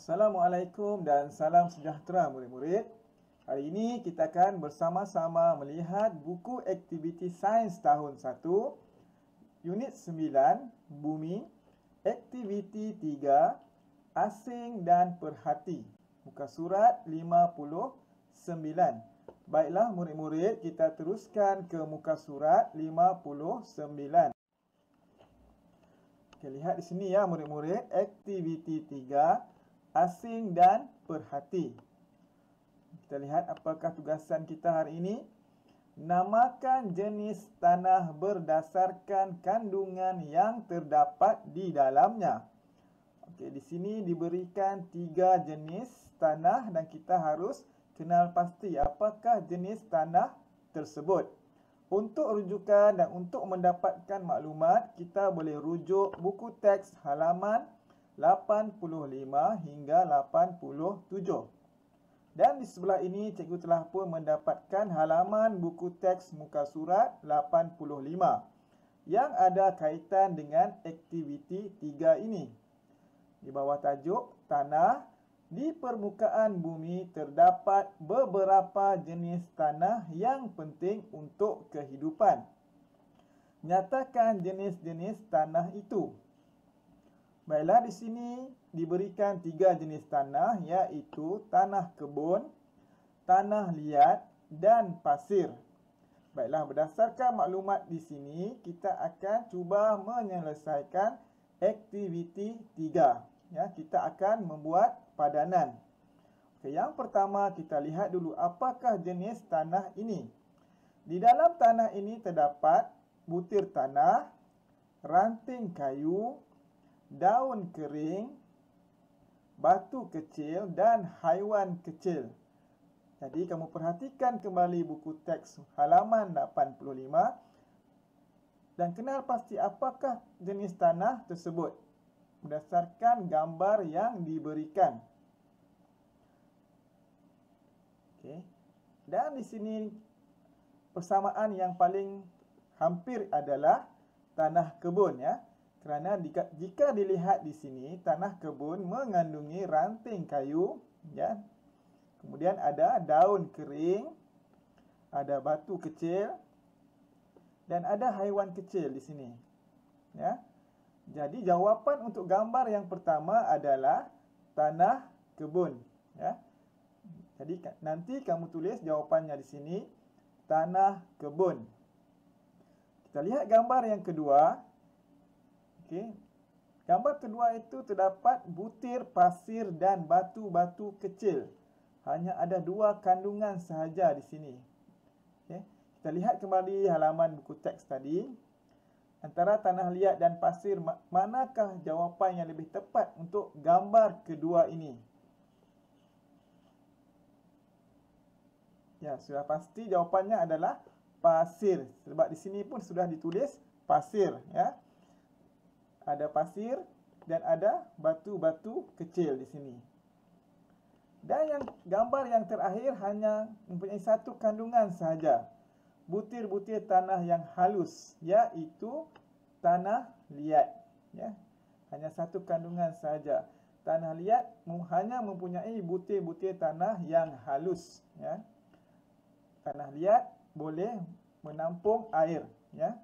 Assalamualaikum dan salam sejahtera murid-murid. Hari ini kita akan bersama-sama melihat buku aktiviti sains tahun 1, unit 9, Bumi, aktiviti 3, Asing dan Perhati, muka surat 59. Baiklah murid-murid, kita teruskan ke muka surat 59. Okey, lihat di sini ya murid-murid, aktiviti 3, Asing dan Perhati. Kita lihat apakah tugasan kita hari ini. Namakan jenis tanah berdasarkan kandungan yang terdapat di dalamnya. Okey, di sini diberikan 3 jenis tanah dan kita harus kenal pasti apakah jenis tanah tersebut. Untuk rujukan dan untuk mendapatkan maklumat, kita boleh rujuk buku teks halaman 85 hingga 87. Dan di sebelah ini cikgu telah pun mendapatkan halaman buku teks muka surat 85 yang ada kaitan dengan aktiviti 3 ini. Di bawah tajuk tanah, di permukaan bumi terdapat beberapa jenis tanah yang penting untuk kehidupan. Nyatakan jenis-jenis tanah itu. Baiklah, di sini diberikan 3 jenis tanah, iaitu tanah kebun, tanah liat dan pasir. Baiklah, berdasarkan maklumat di sini, kita akan cuba menyelesaikan aktiviti 3. Kita akan membuat padanan. Okey, yang pertama kita lihat dulu apakah jenis tanah ini. Di dalam tanah ini terdapat butir tanah, ranting kayu, daun kering, batu kecil dan haiwan kecil. Jadi kamu perhatikan kembali buku teks halaman 85 dan kenal pasti apakah jenis tanah tersebut berdasarkan gambar yang diberikan. Okey. Dan di sini persamaan yang paling hampir adalah tanah kebun ya. Kerana jika dilihat di sini, tanah kebun mengandungi ranting kayu, ya. Kemudian ada daun kering, ada batu kecil, dan ada haiwan kecil di sini. Ya. Jadi jawapan untuk gambar yang pertama adalah tanah kebun. Ya. Jadi nanti kamu tulis jawapannya di sini, tanah kebun. Kita lihat gambar yang kedua. Okey. Gambar kedua itu terdapat butir pasir dan batu-batu kecil. Hanya ada 2 kandungan sahaja di sini. Okey. Kita lihat kembali halaman buku teks tadi. Antara tanah liat dan pasir, manakah jawapan yang lebih tepat untuk gambar kedua ini? Ya, sudah pasti jawapannya adalah pasir. Sebab di sini pun sudah ditulis pasir, ya. Ada pasir dan ada batu-batu kecil di sini. Dan gambar yang terakhir hanya mempunyai 1 kandungan sahaja. Butir-butir tanah yang halus, iaitu tanah liat. Ya. Hanya 1 kandungan sahaja. Tanah liat hanya mempunyai butir-butir tanah yang halus. Ya. Tanah liat boleh menampung air. Ya.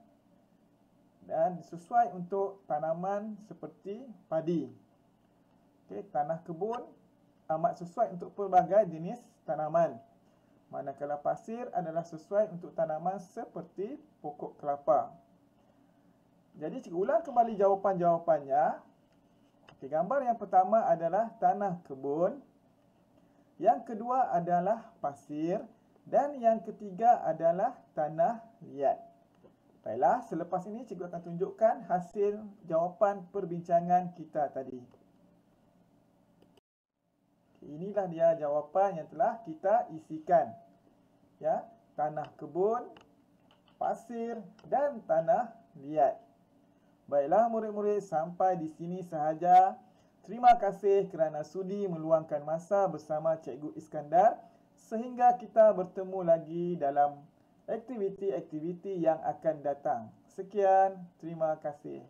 Dan sesuai untuk tanaman seperti padi. Okey, tanah kebun amat sesuai untuk pelbagai jenis tanaman. Manakala pasir adalah sesuai untuk tanaman seperti pokok kelapa. Jadi cikgu ulang kembali jawapan-jawapannya. Okey, gambar yang pertama adalah tanah kebun. Yang kedua adalah pasir dan yang ketiga adalah tanah liat. Baiklah, selepas ini cikgu akan tunjukkan hasil jawapan perbincangan kita tadi. Inilah dia jawapan yang telah kita isikan. Ya, tanah kebun, pasir dan tanah liat. Baiklah murid-murid, sampai di sini sahaja. Terima kasih kerana sudi meluangkan masa bersama Cikgu Iskandar. Sehingga kita bertemu lagi dalam aktiviti-aktiviti yang akan datang. Sekian, terima kasih.